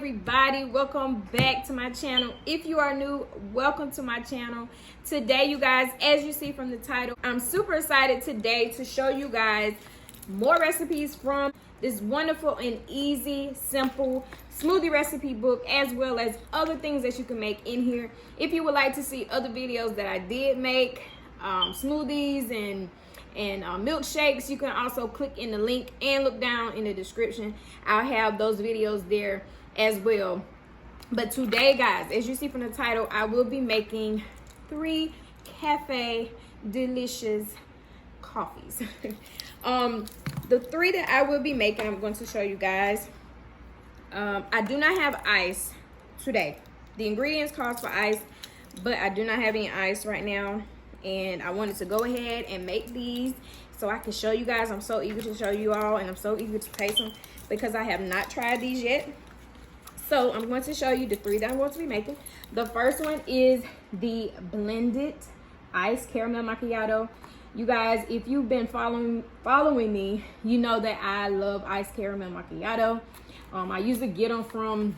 everybody, welcome back to my channel. If you are new, welcome to my channel. Today, you guys, as you see from the title, I'm super excited today to show you guys more recipes from this wonderful and easy, simple smoothie recipe book, as well as other things that you can make in here. If you would like to see other videos that I did make, smoothies and milkshakes, you can also click in the link and look down in the description. I'll have those videos there as well. But today, guys, as you see from the title, I will be making 3 cafe delicious coffees. The 3 that I will be making, I'm going to show you guys. I do not have ice today. The ingredients call for ice, but I do not have any ice right now. And I wanted to go ahead and make these so I can show you guys. I'm so eager to show you all, and I'm so eager to taste them because I have not tried these yet. So I'm going to show you the 3 that I'm going to be making. The first one is the blended iced caramel macchiato. You guys, if you've been following me, you know that I love iced caramel macchiato. I usually get them from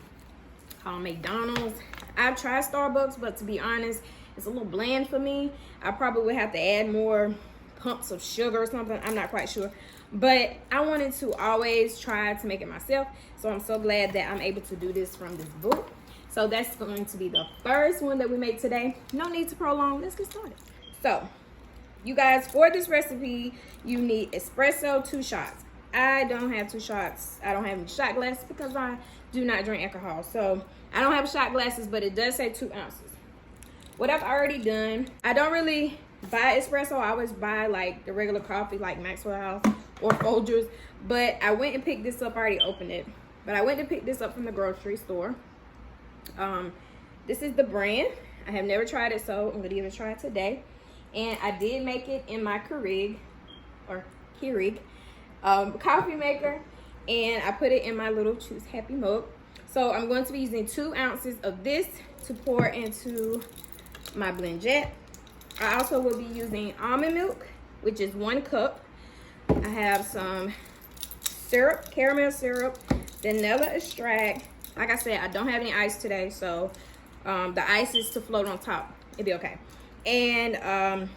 McDonald's. I've tried Starbucks, but to be honest, it's a little bland for me. I probably would have to add more pumps of sugar or something. I'm not quite sure. But I wanted to always try to make it myself. So I'm so glad that I'm able to do this from this book. So that's going to be the first one that we make today. No need to prolong. Let's get started. So, you guys, for this recipe, you need espresso, 2 shots. I don't have 2 shots. I don't have any shot glasses because I do not drink alcohol. So, I don't have shot glasses, but it does say 2 ounces. What I've already done, I don't really buy espresso. I always buy like the regular coffee, like Maxwell House or Folgers. But I went and picked this up. I already opened it. But I went to pick this up from the grocery store. This is the brand. I have never tried it, so I'm going to give it a try today. And I did make it in my Keurig coffee maker. And I put it in my little Choose Happy mug. So I'm going to be using 2 ounces of this to pour into my BlendJet. I also will be using almond milk, which is 1 cup. I have some syrup, caramel syrup, vanilla extract. Like I said, I don't have any ice today, so the ice is to float on top. It'll be okay. And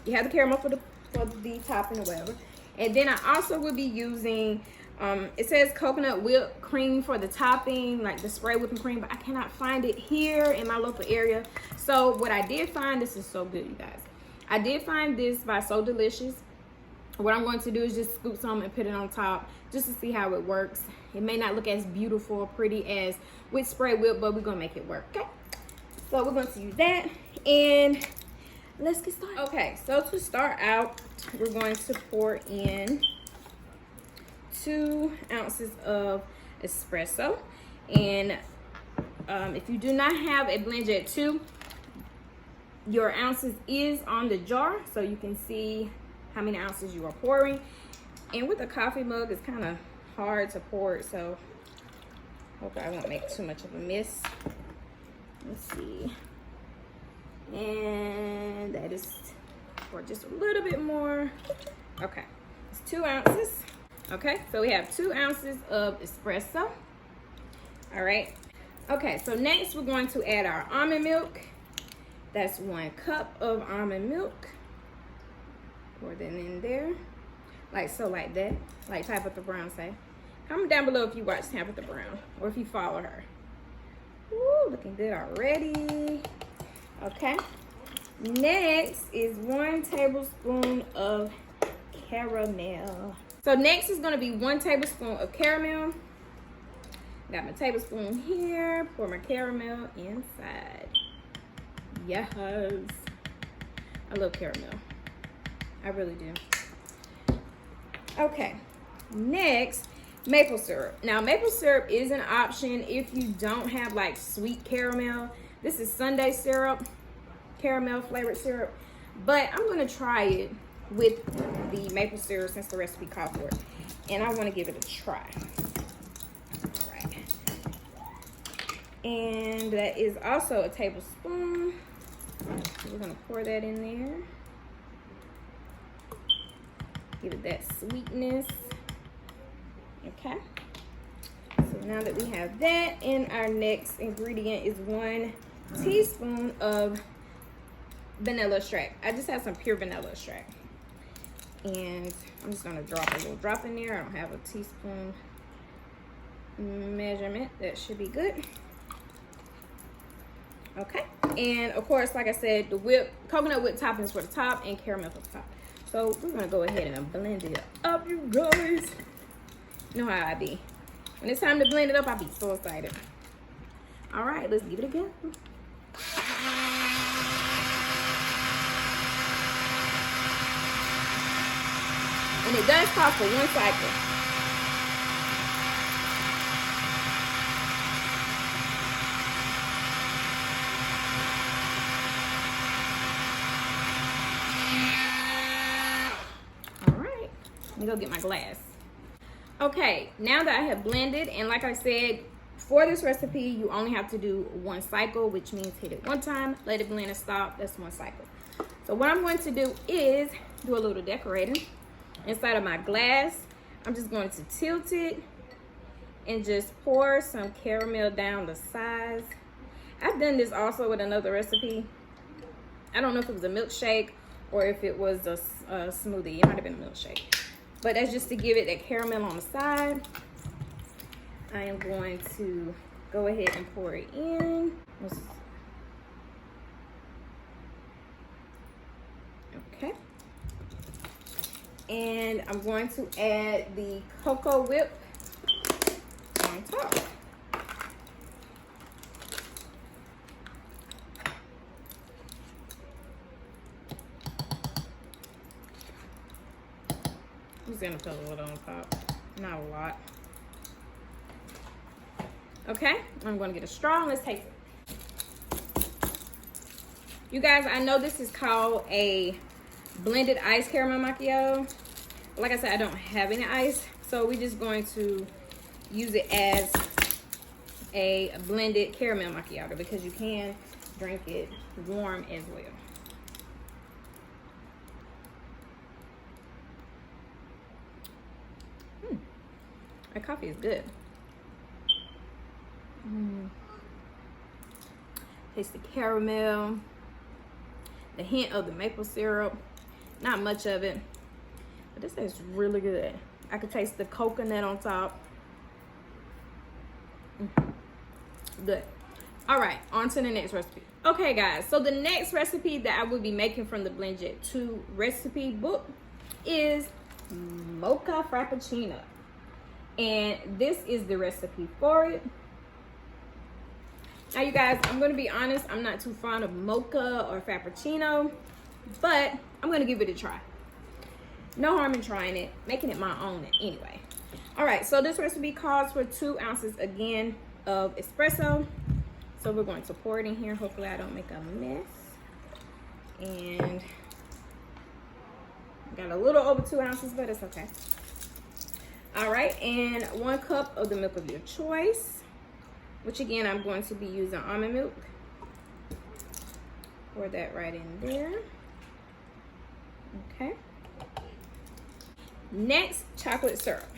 you have the caramel for the topping or whatever. And then I also will be using it says coconut whipped cream for the topping, like the spray whipping cream, but I cannot find it here in my local area. So what I did find, this is so good, you guys. I did find this by So Delicious. What I'm going to do is just scoop some and put it on top just to see how it works. It may not look as beautiful or pretty as with spray whip, but we're going to make it work, okay? So we're going to use that, and let's get started. Okay, so to start out, we're going to pour in 2 ounces of espresso. And if you do not have a BlendJet 2, your ounces is on the jar, so you can see how many ounces you are pouring. And with a coffee mug, it's kind of hard to pour it, so hopefully I won't make too much of a mess. Let's see. And that is for just a little bit more. Okay, it's 2 ounces. Okay, so we have 2 ounces of espresso. All right. Okay, so next we're going to add our almond milk. That's 1 cup of almond milk. Pour that in there. Like so, like that. Like Tabitha Brown say. Comment down below if you watch Tabitha Brown or if you follow her. Woo, looking good already. Okay. Next is 1 tablespoon of caramel. So next is going to be 1 tablespoon of caramel. Got my tablespoon here. Pour my caramel inside. Yes. I love caramel. I really do. Okay. Next, maple syrup. Now, maple syrup is an option if you don't have like sweet caramel. This is Sunday syrup, caramel flavored syrup. But I'm going to try it with the maple syrup since the recipe called for it, and I want to give it a try. All right, and that is also a tablespoon. We're gonna pour that in there. Give it that sweetness. Okay, so now that we have that, and our next ingredient is 1 teaspoon of vanilla extract. I just have some pure vanilla extract. And I'm just gonna drop a little drop in there. I don't have a teaspoon measurement. That should be good. Okay, and of course, like I said, the coconut whipped toppings for the top and caramel for the top. So we're gonna go ahead and blend it up, you guys. You know how I be. When it's time to blend it up, I be so excited. All right, let's give it a go. And it does call for 1 cycle. Let me go get my glass. Okay, now that I have blended, and like I said, for this recipe, you only have to do 1 cycle, which means hit it 1 time, let it blend and stop. That's 1 cycle. So what I'm going to do is do a little decorating inside of my glass. I'm just going to tilt it and just pour some caramel down the sides. I've done this also with another recipe. I don't know if it was a milkshake or if it was a smoothie. It might have been a milkshake. But that's just to give it that caramel on the side. I am going to go ahead and pour it in. Okay. And I'm going to add the cocoa whip on top. I'm just gonna put a little on top, not a lot. Okay, I'm gonna get a straw and let's taste it. You guys, I know this is called a blended ice caramel macchiato. Like I said, I don't have any ice, so we're just going to use it as a blended caramel macchiato because you can drink it warm as well. That coffee is good. Taste the caramel, the hint of the maple syrup. Not much of it, but this tastes really good. I could taste the coconut on top. Good. All right, on to the next recipe. Okay, guys, so the next recipe that I will be making from the BlendJet 2 recipe book is Mocha Frappuccino. And this is the recipe for it. Now, you guys, I'm going to be honest, I'm not too fond of mocha or frappuccino, but I'm going to give it a try. No harm in trying it, making it my own anyway. All right, so this recipe calls for 2 ounces again of espresso. So we're going to pour it in here. Hopefully I don't make a mess. And got a little over 2 ounces, but it's okay. All right, and 1 cup of the milk of your choice, which again, I'm going to be using almond milk. Pour that right in there. Okay. Next, chocolate syrup.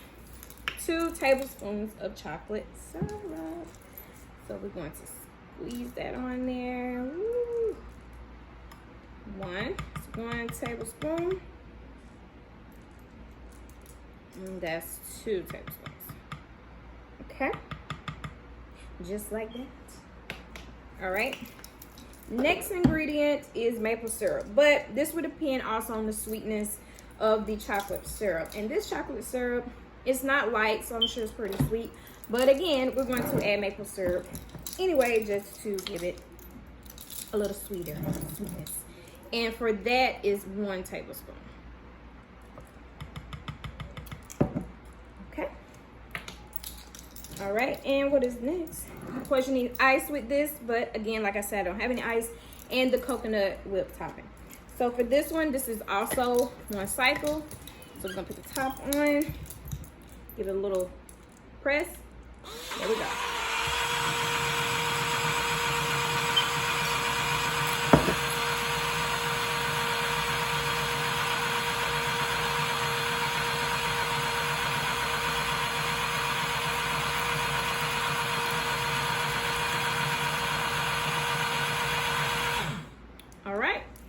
2 tablespoons of chocolate syrup. So we're going to squeeze that on there. Woo. 1 tablespoon. And that's 2 tablespoons. Okay. Just like that. All right. Next ingredient is maple syrup, but this would depend also on the sweetness of the chocolate syrup. And this chocolate syrup is not light, so I'm sure it's pretty sweet. But again, we're going to add maple syrup anyway, just to give it a little sweeter sweetness. And for that is 1 tablespoon. Okay. All right, and what is next? Of course, you need ice with this, but again, like I said, I don't have any ice, and the coconut whipped topping. So for this one, this is also 1 cycle. So we're gonna put the top on, give it a little press. There we go.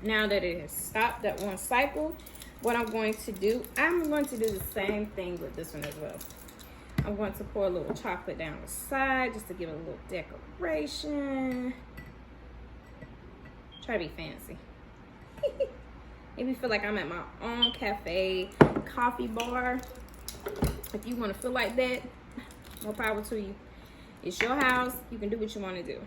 Now that it has stopped that one cycle, what I'm going to do the same thing with this one as well. I'm going to pour a little chocolate down the side just to give it a little decoration. Try to be fancy. Make me feel like I'm at my own cafe coffee bar. If you want to feel like that, more power to you. It's your house. You can do what you want to do.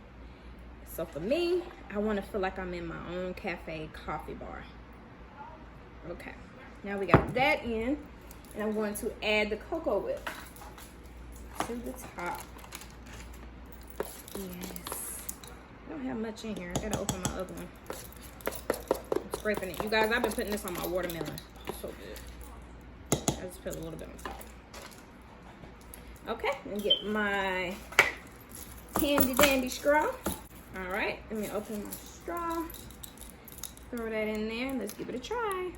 So for me, I want to feel like I'm in my own cafe coffee bar. Okay, now we got that in, and I'm going to add the cocoa whip to the top. Yes. I don't have much in here. I gotta open my other one. I'm scraping it. You guys, I've been putting this on my watermelon. So good. I just put a little bit on top. Okay, and get my handy dandy straw. All right, let me open my straw. Throw that in there. Let's give it a try.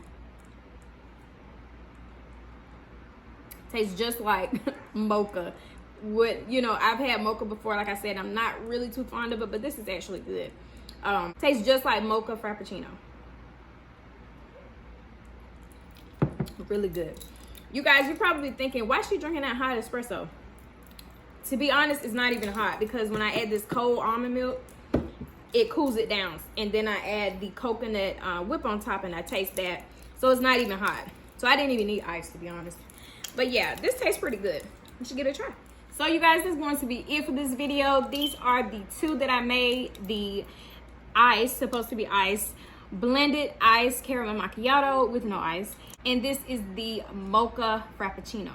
Tastes just like mocha. I've had mocha before. Like I said, I'm not really too fond of it, but this is actually good. Tastes just like Mocha Frappuccino. Really good. You guys, you're probably thinking, why is she drinking that hot espresso? To be honest, it's not even hot, because when I add this cold almond milk, it cools it down, and then I add the coconut whip on top, and I taste that, so it's not even hot. So I didn't even need ice, to be honest. But yeah, this tastes pretty good. You should give it a try. So you guys, this is going to be it for this video. These are the two that I made. The ice, supposed to be ice, blended ice caramel macchiato with no ice, and this is the Mocha Frappuccino.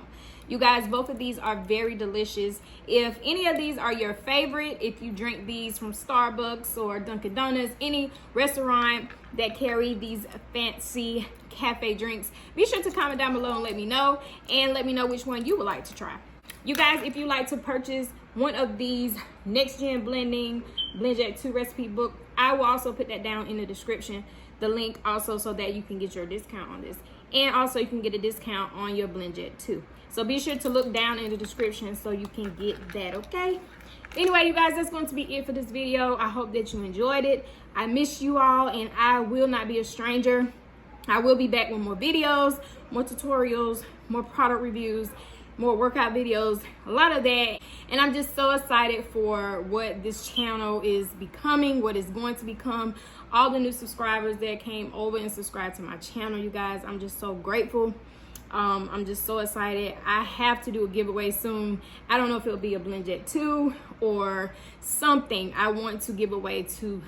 You guys, both of these are very delicious. If any of these are your favorite, if you drink these from Starbucks or Dunkin' Donuts, any restaurant that carry these fancy cafe drinks, be sure to comment down below and let me know. And let me know which one you would like to try. You guys, if you like to purchase one of these Next Gen Blending BlendJet 2 recipe book, I will also put that down in the description. The link also, so that you can get your discount on this. And also you can get a discount on your BlendJet 2. So be sure to look down in the description so you can get that, okay? Anyway, you guys, that's going to be it for this video. I hope that you enjoyed it. I miss you all, and I will not be a stranger. I will be back with more videos, more tutorials, more product reviews, more workout videos, a lot of that. And I'm just so excited for what this channel is becoming, what it's going to become. All the new subscribers that came over and subscribed to my channel, you guys, I'm just so grateful. I'm just so excited. I have to do a giveaway soon. I don't know if it'll be a BlendJet 2 or something. I want to give away to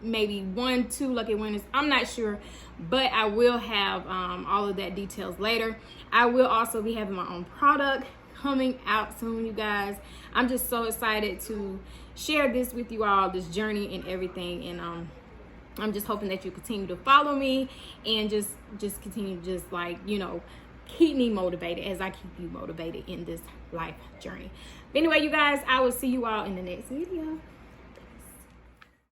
maybe 1-2 lucky winners. I'm not sure, but I will have all of that details later. I will also be having my own product coming out soon, you guys. I'm just so excited to share this with you all, this journey and everything. And I'm just hoping that you continue to follow me and just continue to just, like, you know, keep me motivated as I keep you motivated in this life journey. But anyway, you guys, I will see you all in the next video.